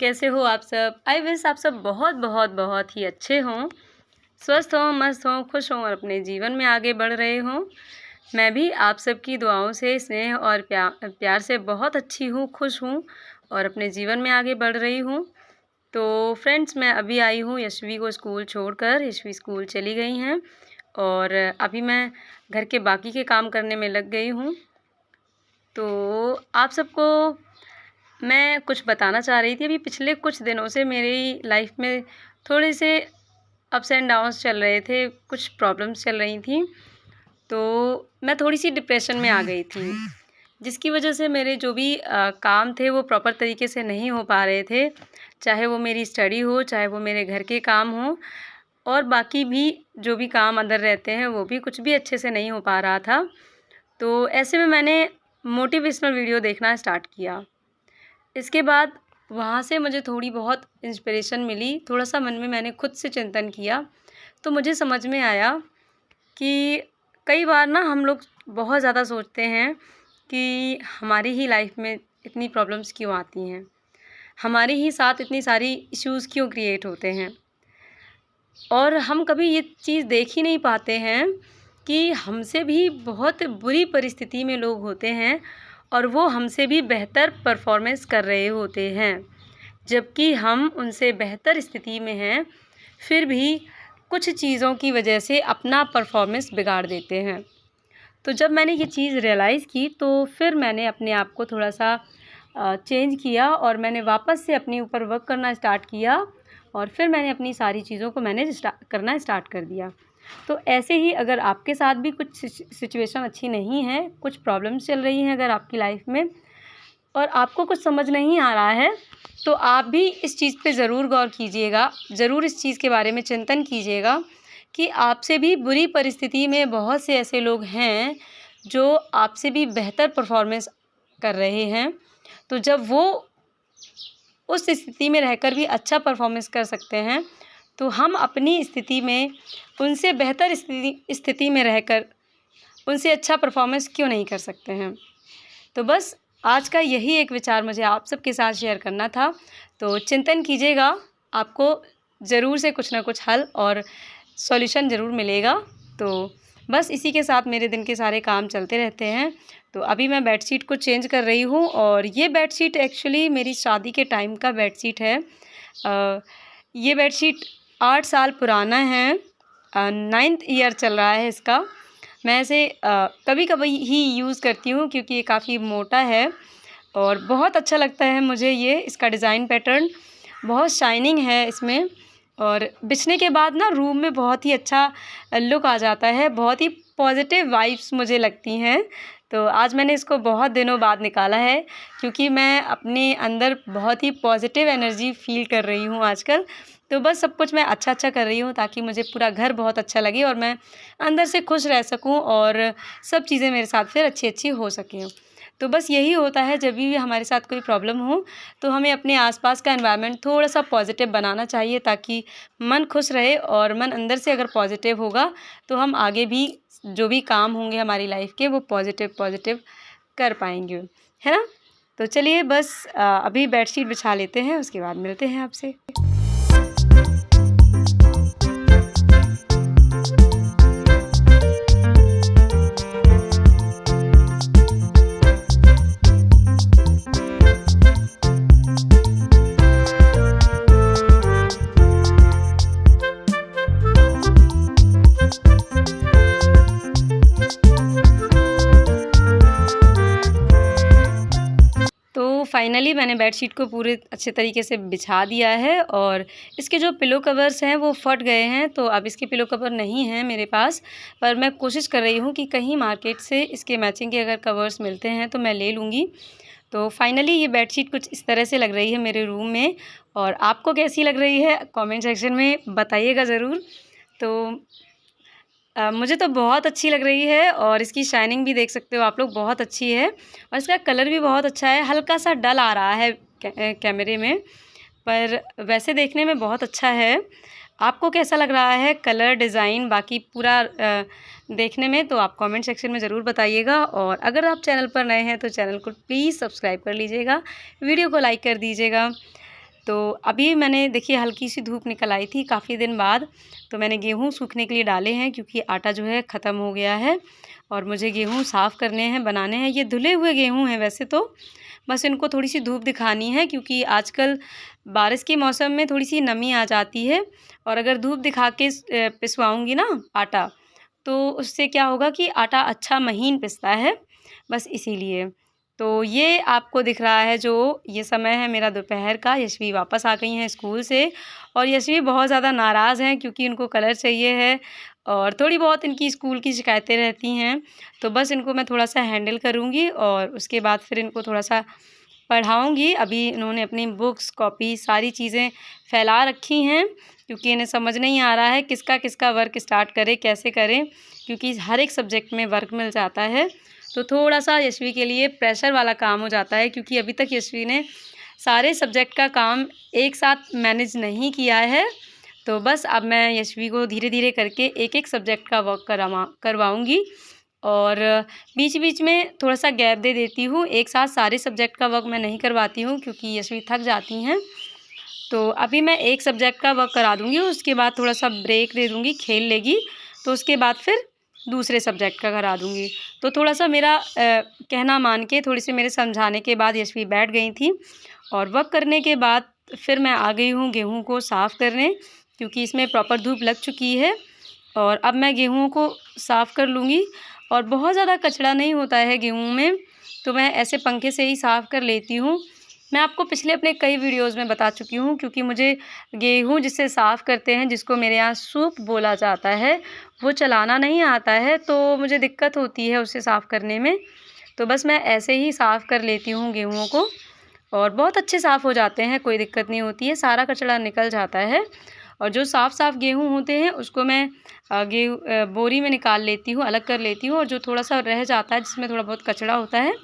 कैसे हो आप सब? आई विश आप सब बहुत बहुत बहुत ही अच्छे हों, स्वस्थ हों, मस्त हों, खुश हों और अपने जीवन में आगे बढ़ रहे हों। मैं भी आप सबकी दुआओं से, स्नेह और प्यार से बहुत अच्छी हूँ, खुश हूँ और अपने जीवन में आगे बढ़ रही हूँ। तो फ्रेंड्स, मैं अभी आई हूँ यशवी को स्कूल छोड़कर। यशवी स्कूल चली गई हैं और अभी मैं घर के बाकी के काम करने में लग गई हूँ। तो आप सबको मैं कुछ बताना चाह रही थी। अभी पिछले कुछ दिनों से मेरी लाइफ में थोड़े से अप्स एंड डाउन्स चल रहे थे, कुछ प्रॉब्लम्स चल रही थी। तो मैं थोड़ी-सी डिप्रेशन में आ गई थी, जिसकी वजह से मेरे जो भी काम थे वो प्रॉपर तरीके से नहीं हो पा रहे थे। चाहे वो मेरी स्टडी हो, चाहे वो मेरे घर के काम हों और बाकी भी जो भी काम अदर रहते हैं, वो भी कुछ भी अच्छे से नहीं हो पा रहा था। तो ऐसे में मैंने मोटिवेशनल वीडियो देखना स्टार्ट किया। इसके बाद वहाँ से मुझे थोड़ी बहुत इंस्पिरेशन मिली, थोड़ा-सा मन में मैंने खुद से चिंतन किया, तो मुझे समझ में आया कि कई बार ना हम लोग बहुत ज़्यादा सोचते हैं कि हमारी ही लाइफ में इतनी प्रॉब्लम्स क्यों आती हैं, हमारे ही साथ इतनी सारी इश्यूज़ क्यों क्रिएट होते हैं और हम कभी ये चीज़ देख ही नहीं पाते हैं कि हमसे भी बहुत बुरी परिस्थिति में लोग होते हैं और वो हमसे भी बेहतर परफॉर्मेंस कर रहे होते हैं, जबकि हम उनसे बेहतर स्थिति में हैं, फिर भी कुछ चीज़ों की वजह से अपना परफॉर्मेंस बिगाड़ देते हैं। तो जब मैंने ये चीज़ रियलाइज़ की तो फिर मैंने अपने आप को थोड़ा-सा चेंज किया और मैंने वापस से अपने ऊपर वर्क करना स्टार्ट किया और फिर मैंने अपनी सारी चीज़ों को मैनेज करना स्टार्ट कर दिया। तो ऐसे ही अगर आपके साथ भी कुछ सिचुएशन अच्छी नहीं है, कुछ प्रॉब्लम्स चल रही हैं अगर आपकी लाइफ में और आपको कुछ समझ नहीं आ रहा है, तो आप भी इस चीज़ पे ज़रूर गौर कीजिएगा, ज़रूर इस चीज़ के बारे में चिंतन कीजिएगा कि आपसे भी बुरी परिस्थिति में बहुत से ऐसे लोग हैं, जो आपसे भी बेहतर परफॉर्मेंस कर रहे हैं। तो जब वो उस स्थिति में रहकर भी अच्छा परफॉर्मेंस कर सकते हैं, तो हम अपनी स्थिति में उनसे बेहतर स्थिति में रहकर उनसे अच्छा परफॉर्मेंस क्यों नहीं कर सकते हैं। तो बस आज का यही एक विचार मुझे आप सबके साथ शेयर करना था। तो चिंतन कीजिएगा, आपको ज़रूर से कुछ ना कुछ हल और सॉल्यूशन ज़रूर मिलेगा। तो बस इसी के साथ मेरे दिन के सारे काम चलते रहते हैं। तो अभी मैं बेडशीट को चेंज कर रही हूँ और ये बेडशीट एक्चुअली मेरी शादी के टाइम का बेडशीट है। ये बेडशीट 8 साल पुराना है, 9th ईयर चल रहा है इसका। मैं इसे कभी-कभी ही यूज़ करती हूँ क्योंकि ये काफ़ी मोटा है और बहुत अच्छा लगता है मुझे ये। इसका डिज़ाइन पैटर्न बहुत शाइनिंग है इसमें और बिछने के बाद ना रूम में बहुत ही अच्छा लुक आ जाता है, बहुत ही पॉजिटिव वाइब्स मुझे लगती हैं। तो आज मैंने इसको बहुत दिनों बाद निकाला है क्योंकि मैं अपने अंदर बहुत ही पॉजिटिव एनर्जी फ़ील कर रही हूँ आजकल। तो बस सब कुछ मैं अच्छा-अच्छा कर रही हूँ ताकि मुझे पूरा घर बहुत अच्छा लगे और मैं अंदर से खुश रह सकूँ और सब चीज़ें मेरे साथ फिर अच्छी-अच्छी हो सकें। तो बस यही होता है जब भी हमारे साथ कोई प्रॉब्लम हो, तो हमें अपने आसपास का एनवायरनमेंट थोड़ा-सा पॉजिटिव बनाना चाहिए ताकि मन खुश रहे और मन अंदर से अगर पॉजिटिव होगा, तो हम आगे भी जो भी काम होंगे हमारी लाइफ़ के वो पॉजिटिव कर पाएँगे, है ना? तो चलिए बस अभी बेडशीट बिछा लेते हैं, उसके बाद मिलते हैं आपसे। तो फाइनली मैंने बेडशीट को पूरे अच्छे तरीके से बिछा दिया है और इसके जो पिलो कवर्स हैं वो फट गए हैं, तो अब इसके पिलो कवर नहीं हैं मेरे पास। पर मैं कोशिश कर रही हूँ कि कहीं मार्केट से इसके मैचिंग के अगर कवर्स मिलते हैं तो मैं ले लूँगी। तो फाइनली ये बेडशीट कुछ इस तरह से लग रही है मेरे रूम में और आपको कैसी लग रही है कमेंट सेक्शन में बताइएगा ज़रूर। तो मुझे तो बहुत अच्छी लग रही है और इसकी शाइनिंग भी देख सकते हो आप लोग, बहुत अच्छी है और इसका कलर भी बहुत अच्छा है। हल्का-सा डल आ रहा है कैमरे में, पर वैसे देखने में बहुत अच्छा है। आपको कैसा लग रहा है कलर, डिज़ाइन, बाकी पूरा देखने में? तो आप कमेंट सेक्शन में ज़रूर बताइएगा और अगर आप चैनल पर नए हैं तो चैनल को प्लीज़ सब्सक्राइब कर लीजिएगा, वीडियो को लाइक कर दीजिएगा। तो अभी मैंने देखिए हल्की सी धूप निकल आई थी काफ़ी दिन बाद, तो मैंने गेहूँ सूखने के लिए डाले हैं क्योंकि आटा जो है ख़त्म हो गया है और मुझे गेहूँ साफ़ करने हैं, बनाने हैं। ये धुले हुए गेहूँ हैं वैसे तो, बस इनको थोड़ी सी धूप दिखानी है क्योंकि आजकल बारिश के मौसम में थोड़ी सी नमी आ जाती है और अगर धूप दिखा के पिसवाऊँगी ना आटा, तो उससे क्या होगा कि आटा अच्छा महीन पिसता है, बस इसीलिए। तो ये आपको दिख रहा है जो ये समय है मेरा दोपहर का। यशवी वापस आ गई हैं स्कूल से और यशवी बहुत ज़्यादा नाराज़ हैं क्योंकि इनको कलर चाहिए है और थोड़ी बहुत इनकी स्कूल की शिकायतें रहती हैं। तो बस इनको मैं थोड़ा-सा हैंडल करूँगी और उसके बाद फिर इनको थोड़ा-सा पढ़ाऊँगी। अभी इन्होंने अपनी बुक्स, कॉपी सारी चीज़ें फैला रखी हैं क्योंकि इन्हें समझ नहीं आ रहा है किसका वर्क स्टार्ट करें, कैसे करें, क्योंकि हर एक सब्जेक्ट में वर्क मिल जाता है। तो थोड़ा-सा यशवी के लिए प्रेशर वाला काम हो जाता है क्योंकि अभी तक यशवी ने सारे सब्जेक्ट का काम एक साथ मैनेज नहीं किया है। तो बस अब मैं यशवी को धीरे-धीरे करके एक-एक सब्जेक्ट का वर्क करवाऊँगी और बीच-बीच में थोड़ा-सा गैप दे देती हूँ। एक साथ सारे सब्जेक्ट का वर्क मैं नहीं करवाती हूँ क्योंकि यशवी थक जाती हैं। तो अभी मैं एक सब्जेक्ट का वर्क करा दूँगी, उसके बाद थोड़ा-सा ब्रेक दे दूँगी, खेल लेगी, तो उसके बाद फिर दूसरे सब्जेक्ट का करा दूँगी। तो थोड़ा-सा मेरा कहना मान के थोड़ी-सी मेरे समझाने के बाद यशवी बैठ गई थी और वर्क करने के बाद फिर मैं आ गई हूँ गेहूँ को साफ़ करने क्योंकि इसमें प्रॉपर धूप लग चुकी है और अब मैं गेहूँ को साफ़ कर लूँगी और बहुत ज़्यादा कचरा नहीं होता है गेहूँ में, तो मैं ऐसे पंखे से ही साफ़ कर लेती हूँ। मैं आपको पिछले अपने कई वीडियोज़ में बता चुकी हूँ क्योंकि मुझे गेहूँ जिससे साफ़ करते हैं, जिसको मेरे यहाँ सूप बोला जाता है, वो चलाना नहीं आता है, तो मुझे दिक्कत होती है उसे साफ़ करने में। तो बस मैं ऐसे ही साफ़ कर लेती हूँ गेहूँ को और बहुत अच्छे साफ़ हो जाते हैं, कोई दिक्कत नहीं होती है, सारा कचरा निकल जाता है। और जो साफ़ गेहूँ होते हैं उसको मैं बोरी में निकाल लेती हूँ, अलग कर लेती हूँ और जो थोड़ा-सा रह जाता है जिसमें थोड़ा बहुत कचरा होता है,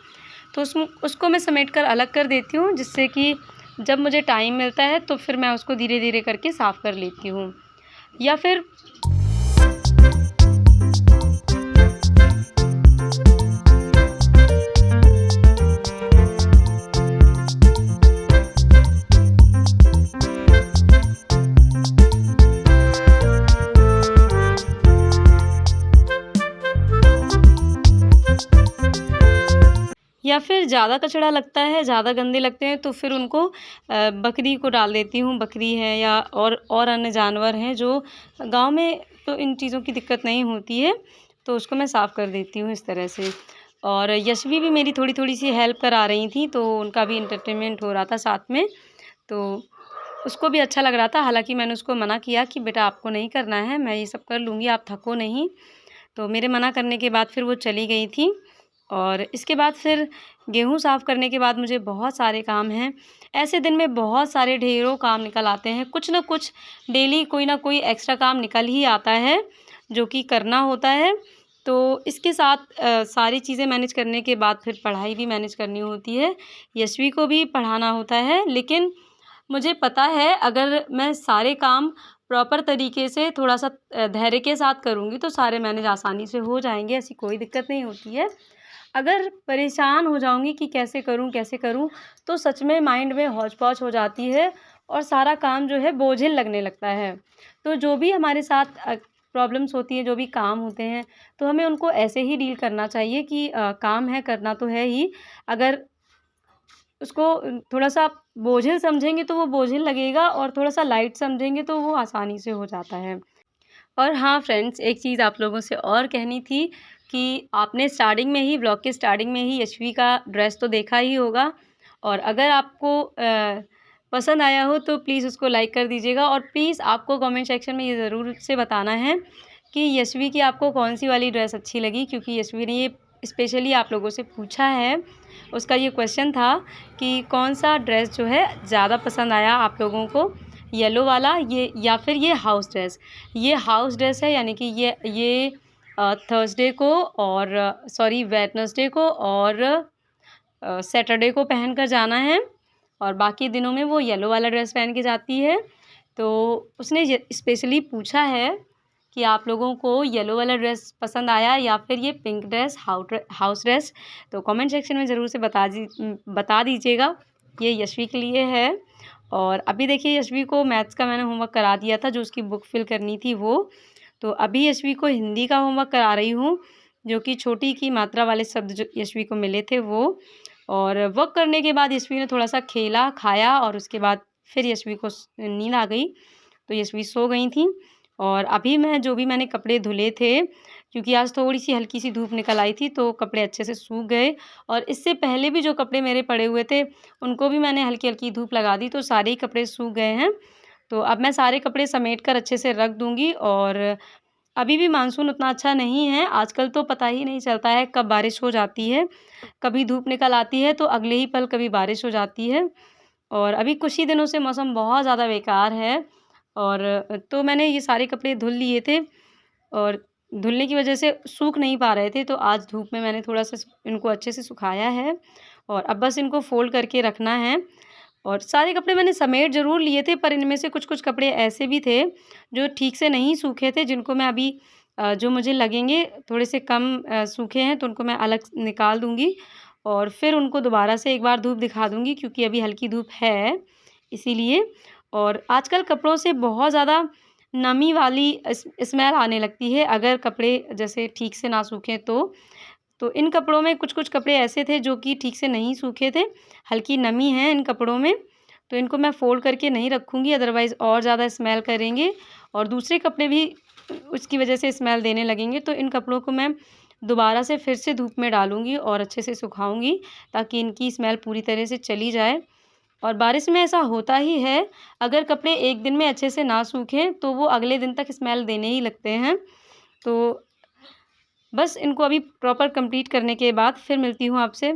तो उसको मैं समेट कर अलग कर देती हूँ जिससे कि जब मुझे टाइम मिलता है तो फिर मैं उसको धीरे-धीरे करके साफ़ कर लेती हूँ। या फिर ज़्यादा कचरा लगता है, ज़्यादा गंदे लगते हैं तो फिर उनको बकरी को डाल देती हूँ। बकरी है या और अन्य जानवर हैं जो गाँव में तो इन चीज़ों की दिक्कत नहीं होती है, तो उसको मैं साफ़ कर देती हूँ इस तरह से। और यशवी भी मेरी थोड़ी-थोड़ी सी हेल्प करा रही थी, तो उनका भी एंटरटेनमेंट हो रहा था साथ में, तो उसको भी अच्छा लग रहा था। हालाँकि मैंने उसको मना किया कि बेटा आपको नहीं करना है, मैं ये सब कर लूँगी, आप थको नहीं। तो मेरे मना करने के बाद फिर वो चली गई थी और इसके बाद फिर गेहूँ साफ़ करने के बाद मुझे बहुत सारे काम हैं। ऐसे दिन में बहुत सारे ढेरों काम निकल आते हैं, कुछ न कुछ डेली कोई ना कोई एक्स्ट्रा काम निकल ही आता है, जो कि करना होता है। तो इसके साथ सारी चीज़ें मैनेज करने के बाद फिर पढ़ाई भी मैनेज करनी होती है। यशवी को भी पढ़ाना होता है, लेकिन मुझे पता है अगर मैं सारे काम प्रॉपर तरीके से थोड़ा-सा धैर्य के साथ करूँगी तो सारे मैनेज आसानी से हो जाएँगे, ऐसी कोई दिक्कत नहीं होती है। अगर परेशान हो जाऊँगी कि कैसे करूँ, तो सच में माइंड में हौच-पौच हो जाती है और सारा काम जो है बोझिल लगने लगता है। तो जो भी हमारे साथ प्रॉब्लम्स होती हैं, जो भी काम होते हैं, तो हमें उनको ऐसे ही डील करना चाहिए कि काम है, करना तो है ही। अगर उसको थोड़ा-सा बोझिल समझेंगे तो वो बोझिल लगेगा और थोड़ा-सा लाइट समझेंगे तो वो आसानी से हो जाता है। और हाँ फ्रेंड्स, एक चीज़ आप लोगों से और कहनी थी कि आपने स्टार्टिंग में ही ब्लॉग के स्टार्टिंग में ही यशवी का ड्रेस तो देखा ही होगा और अगर आपको पसंद आया हो तो प्लीज़ उसको लाइक कर दीजिएगा और प्लीज़ आपको कमेंट सेक्शन में ये ज़रूर से बताना है कि यशवी की आपको कौन-सी वाली ड्रेस अच्छी लगी, क्योंकि यशवी ने ये स्पेशली आप लोगों से पूछा है। उसका ये क्वेश्चन था कि कौन-सा ड्रेस जो है ज़्यादा पसंद आया आप लोगों को, येलो वाला ये या फिर ये हाउस ड्रेस। ये हाउस ड्रेस है, यानी कि ये थर्सडे को और वेडनेसडे को और सैटरडे को पहन कर जाना है और बाकी दिनों में वो येलो वाला ड्रेस पहन के जाती है। तो उसने ये स्पेशली पूछा है कि आप लोगों को येलो वाला ड्रेस पसंद आया या फिर ये पिंक ड्रेस हाउस ड्रेस। तो कमेंट सेक्शन में ज़रूर से बता दीजिएगा। ये यशवी के लिए है और अभी देखिए यशवी को मैथ्स का मैंने होमवर्क करा दिया था, जो उसकी बुक फिल करनी थी वो। तो अभी यशवी को हिंदी का होमवर्क करा रही हूँ, जो कि छोटी की मात्रा वाले शब्द जो यशवी को मिले थे वो। और वर्क करने के बाद यशवी ने थोड़ा-सा खेला, खाया और उसके बाद फिर यशवी को नींद आ गई, तो यशवी सो गई थी। और अभी मैं जो भी मैंने कपड़े धुले थे, क्योंकि आज थोड़ी-सी हल्की-सी धूप निकल आई थी, तो कपड़े अच्छे से सूख गए। और इससे पहले भी जो कपड़े मेरे पड़े हुए थे, उनको भी मैंने हल्की-हल्की धूप लगा दी, तो सारे ही कपड़े सूख गए हैं। तो अब मैं सारे कपड़े समेट कर अच्छे से रख दूँगी। और अभी भी मानसून उतना अच्छा नहीं है, आजकल तो पता ही नहीं चलता है कब बारिश हो जाती है। कभी धूप निकल आती है, तो अगले ही पल कभी बारिश हो जाती है। और अभी कुछ ही दिनों से मौसम बहुत ज़्यादा बेकार है। और तो मैंने ये सारे कपड़े धुल लिए थे और धुलने की वजह से सूख नहीं पा रहे थे, तो आज धूप में मैंने थोड़ा-सा इनको अच्छे से सुखाया है और अब बस इनको फ़ोल्ड करके रखना है। और सारे कपड़े मैंने समेट ज़रूर लिए थे, पर इनमें से कुछ-कुछ कपड़े ऐसे भी थे, जो ठीक से नहीं सूखे थे, जिनको मैं अभी जो मुझे लगेंगे थोड़े से कम सूखे हैं, तो उनको मैं अलग निकाल दूँगी और फिर उनको दोबारा से एक बार धूप दिखा दूँगी, क्योंकि अभी हल्की धूप है, इसीलिए। और आजकल कपड़ों से बहुत ज़्यादा नमी वाली स्मेल आने लगती है, अगर कपड़े जैसे ठीक से ना सूखें तो। तो इन कपड़ों में कुछ-कुछ कपड़े ऐसे थे जो कि ठीक से नहीं सूखे थे, हल्की नमी है इन कपड़ों में, तो इनको मैं फ़ोल्ड करके नहीं रखूँगी, अदरवाइज़ और ज़्यादा स्मेल करेंगे और दूसरे कपड़े भी उसकी वजह से स्मेल देने लगेंगे। तो इन कपड़ों को मैं दोबारा से फिर से धूप में डालूँगी और अच्छे से सुखाऊँगी, ताकि इनकी स्मेल पूरी तरह से चली जाए। और बारिश में ऐसा होता ही है, अगर कपड़े एक दिन में अच्छे से ना सूखें, तो वो अगले दिन तक स्मेल देने ही लगते हैं। तो बस इनको अभी प्रॉपर कंप्लीट करने के बाद फिर मिलती हूँ आपसे।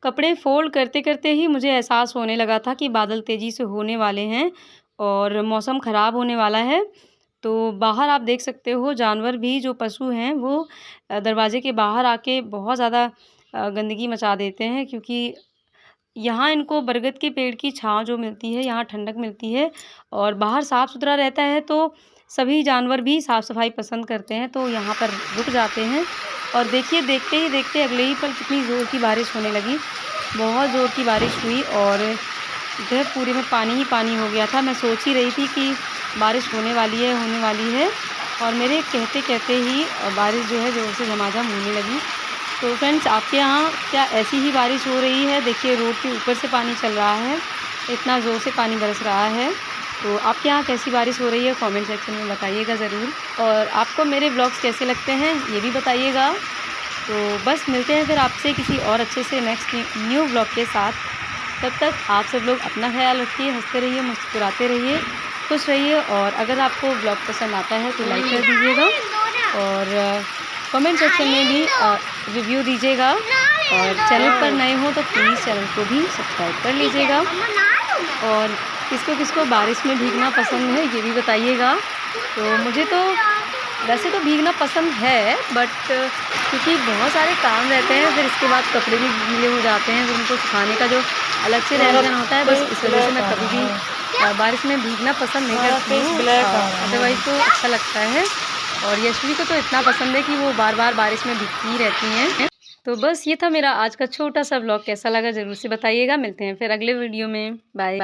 कपड़े फ़ोल्ड करते-करते ही मुझे एहसास होने लगा था कि बादल तेज़ी से होने वाले हैं और मौसम ख़राब होने वाला है। तो बाहर आप देख सकते हो, जानवर भी जो पशु हैं वो दरवाज़े के बाहर आके बहुत ज़्यादा गंदगी मचा देते हैं, क्योंकि यहाँ इनको बरगद के पेड़ की छाँव जो मिलती है, यहाँ ठंडक मिलती है और बाहर साफ़-सुथरा रहता है, तो सभी जानवर भी साफ़-सफ़ाई पसंद करते हैं, तो यहाँ पर रुक जाते हैं। और देखिए, देखते ही देखते अगले ही पल कितनी ज़ोर की बारिश होने लगी। बहुत ज़ोर की बारिश हुई और घर पूरे में पानी ही पानी हो गया था। मैं सोच ही रही थी कि बारिश होने वाली है और मेरे कहते-कहते ही बारिश जो है ज़ोर से झमाझम होने लगी। तो फ्रेंड्स, आपके यहाँ क्या ऐसी ही बारिश हो रही है? देखिए, रोड के ऊपर से पानी चल रहा है, इतना ज़ोर से पानी बरस रहा है। तो आपके यहाँ कैसी बारिश हो रही है, कमेंट सेक्शन में बताइएगा ज़रूर। और आपको मेरे व्लॉग्स कैसे लगते हैं, ये भी बताइएगा। तो बस मिलते हैं फिर आपसे किसी और अच्छे से नेक्स्ट न्यू व्लॉग के साथ। तब तक आप सब लोग अपना ख़्याल रखिए, हँसते रहिए, मुस्कुराते रहिए, खुश रहिए। और अगर आपको व्लॉग पसंद आता है तो लाइक कर दीजिएगा और कमेंट सेक्शन में भी रिव्यू दीजिएगा। और चैनल पर नए हो तो प्लीज़ चैनल को भी सब्सक्राइब कर लीजिएगा। और किसको किसको बारिश में भीगना पसंद है, ये भी बताइएगा। तो मुझे तो वैसे तो भीगना पसंद है, बट क्योंकि बहुत सारे काम रहते हैं, फिर इसके बाद कपड़े भी गीले हो जाते हैं, फिर उनको सुखाने का जो अलग से टेंशन होता है, बस इस वजह से मैं कभी भी बारिश में भीगना पसंद नहीं करती हूँ। अदरवाइज़ तो अच्छा लगता है। और यशवी को तो इतना पसंद है कि वो बार बार बारिश में भीगती ही रहती हैं। तो बस ये था मेरा आज का छोटा सा व्लॉग। कैसा लगा ज़रूर से बताइएगा। मिलते हैं फिर अगले वीडियो में। Bye bye.